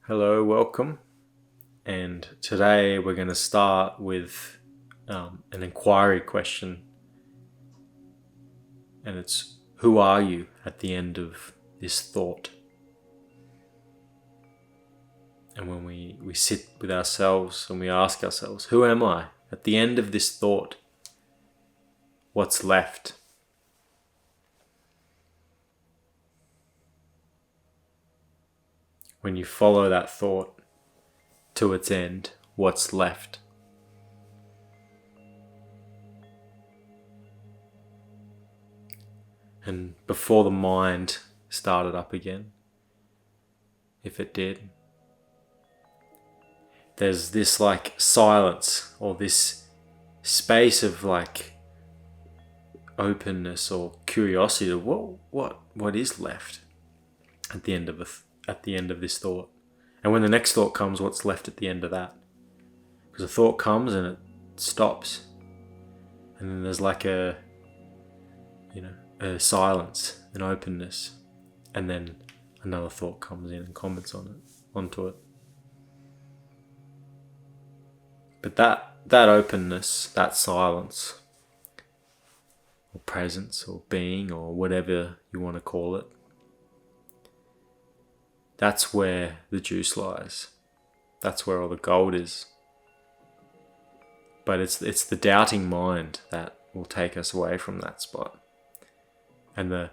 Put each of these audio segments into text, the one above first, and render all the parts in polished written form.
Hello, welcome. And today we're going to start with an inquiry question. And it's, who are you at the end of this thought? And when we sit with ourselves and we ask ourselves, who am I at the end of this thought? What's left? When you follow that thought to its end, what's left? And before the mind started up again, if it did, there's this like silence or this space of like openness or curiosity of what is left at the end of this thought. And when the next thought comes, what's left at the end of that? Because a thought comes and it stops, and then there's like a silence, an openness, and then another thought comes in and comments onto it. But that openness, that silence, or presence, or being, or whatever you want to call it, that's where the juice lies. That's where all the gold is. But it's the doubting mind that will take us away from that spot. And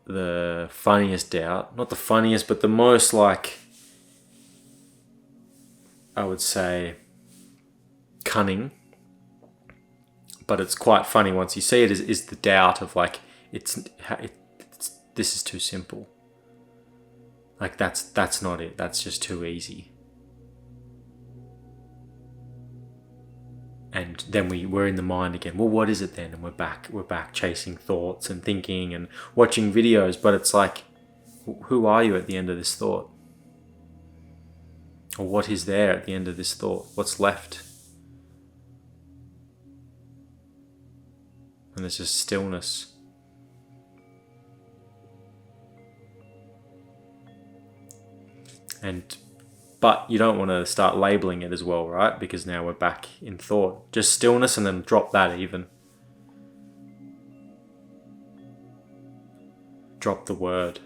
the funniest doubt, not the funniest, but the most like, I would say, cunning, but it's quite funny once you see it, is the doubt of like, it's this is too simple. Like that's not it. That's just too easy. And then we're in the mind again. Well, what is it then? And we're back chasing thoughts and thinking and watching videos. But it's like, who are you at the end of this thought? Or what is there at the end of this thought? What's left? And there's just stillness. But you don't want to start labeling it as well, right? Because now we're back in thought. Just stillness, and then drop that even. Drop the word.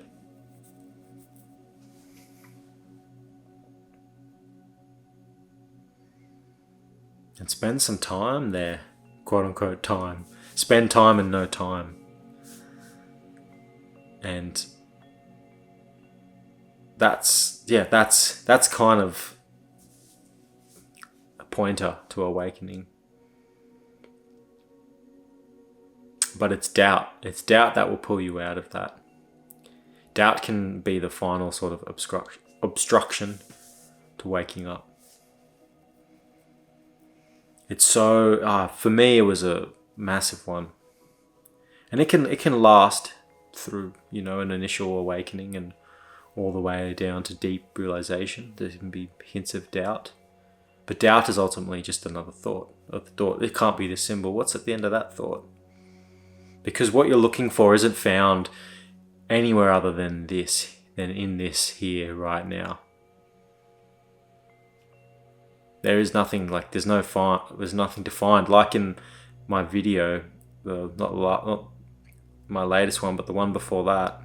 And spend some time there, quote unquote time. Spend time and no time. And that's kind of a pointer to awakening. But it's doubt. It's doubt that will pull you out of that. Doubt can be the final sort of obstruction to waking up. It's so, for me, it was a massive one. And it can last through, an initial awakening and all the way down to deep realization. There can be hints of doubt. But doubt is ultimately just another thought. It can't be this simple. What's at the end of that thought? Because what you're looking for isn't found anywhere other than in this here, right now. There is nothing there's nothing to find. Like in my video, not my latest one, but the one before that,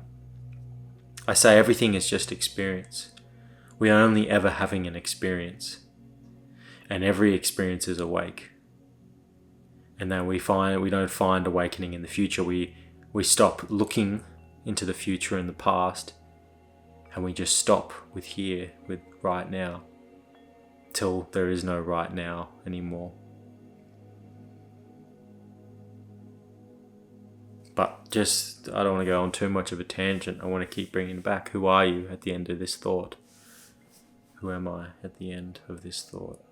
I say everything is just experience. We are only ever having an experience. And every experience is awake. And then we don't find awakening in the future. We stop looking into the future and the past, and we just stop with here, with right now, till there is no right now anymore. But I don't want to go on too much of a tangent. I want to keep bringing it back. Who are you at the end of this thought? Who am I at the end of this thought?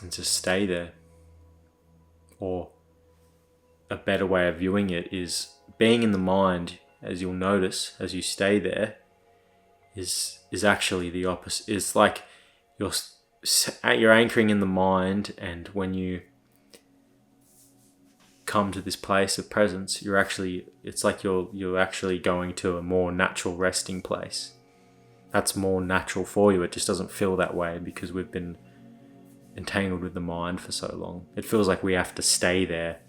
And just stay there. Or a better way of viewing it is being in the mind, as you'll notice as you stay there, is actually the opposite. It's like you're anchoring in the mind, and when you come to this place of presence, it's like you're actually going to a more natural resting place. That's more natural for you. It just doesn't feel that way because we've been entangled with the mind for so long. It feels like we have to stay there,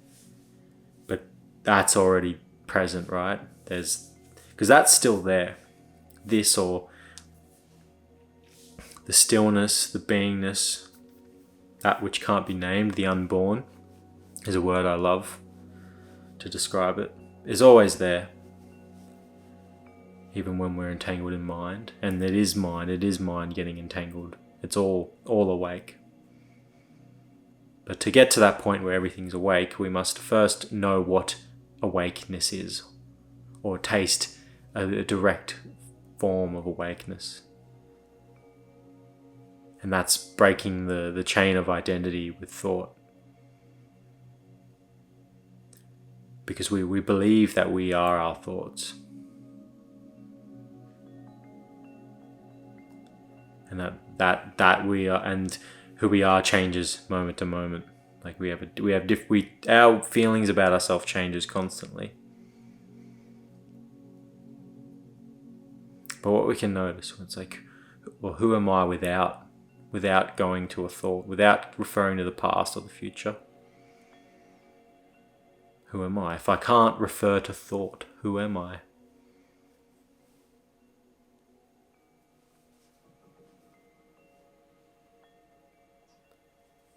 but that's already present, right? Because that's still there. This, or the stillness, the beingness, that which can't be named, the unborn, is a word I love to describe it, is always there, even when we're entangled in mind. And it is mind getting entangled. It's all awake. But to get to that point where everything's awake, we must first know what awakeness is, or taste a direct form of awakeness. And that's breaking the chain of identity with thought. Because we believe that we are our thoughts. And that we are, and who we are changes moment to moment. Like our feelings about ourselves changes constantly. But what we can notice, it's like, well, who am I without going to a thought, without referring to the past or the future? Who am I? If I can't refer to thought, who am I?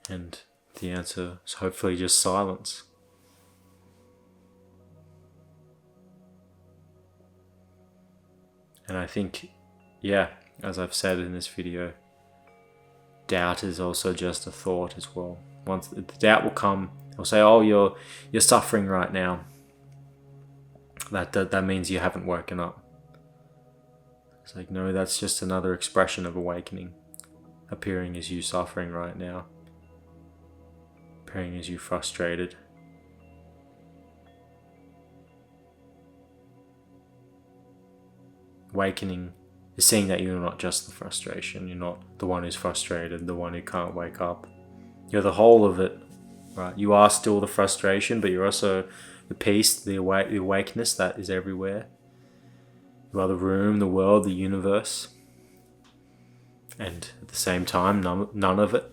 And the answer is hopefully just silence. And I think, as I've said in this video, doubt is also just a thought as well. Once the doubt will come, it'll say, "Oh, you're suffering right now." That means you haven't woken up. It's like, no, that's just another expression of awakening, appearing as you suffering right now, appearing as you frustrated. Awakening is seeing that you're not just the frustration. You're not the one who's frustrated, the one who can't wake up. You're the whole of it, right? You are still the frustration, but you're also the peace, the awakeness that is everywhere. You are the room, the world, the universe. And at the same time, none of it.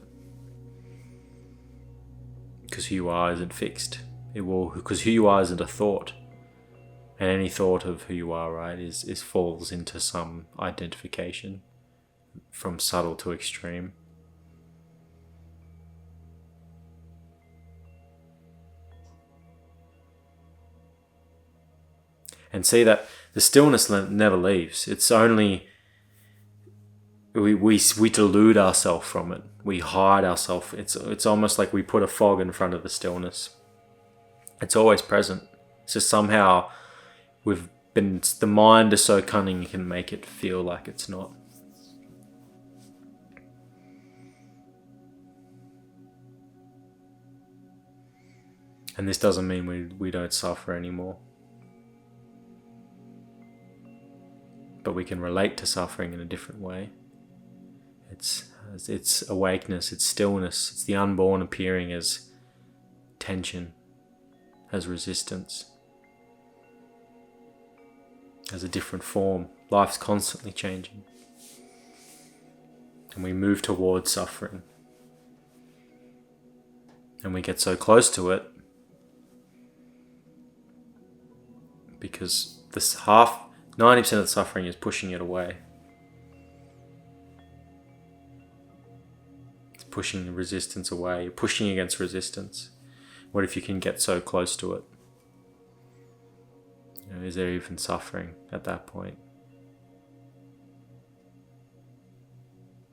Because who you are isn't fixed. Because who you are isn't a thought. And any thought of who you are, right, is falls into some identification, from subtle to extreme. And see that the stillness never leaves. It's only we delude ourselves from it. We hide ourselves. It's almost like we put a fog in front of the stillness. It's always present. It's just somehow the mind is so cunning, you can make it feel like it's not. And this doesn't mean we don't suffer anymore. But we can relate to suffering in a different way. It's awakeness, it's stillness, it's the unborn appearing as tension, as resistance, as a different form. Life's constantly changing. And we move towards suffering. And we get so close to it because 90% of the suffering is pushing it away. It's pushing the resistance away. You're pushing against resistance. What if you can get so close to it? Is there even suffering at that point?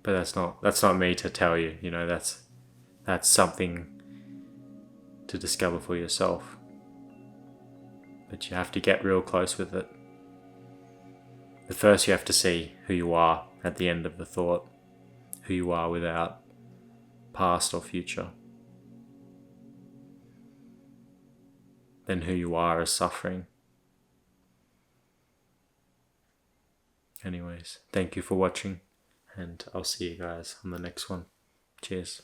But that's not me to tell you. That's something to discover for yourself. But you have to get real close with it. But first you have to see who you are at the end of the thought, who you are without past or future. Then who you are as suffering. Anyways, thank you for watching, and I'll see you guys on the next one. Cheers.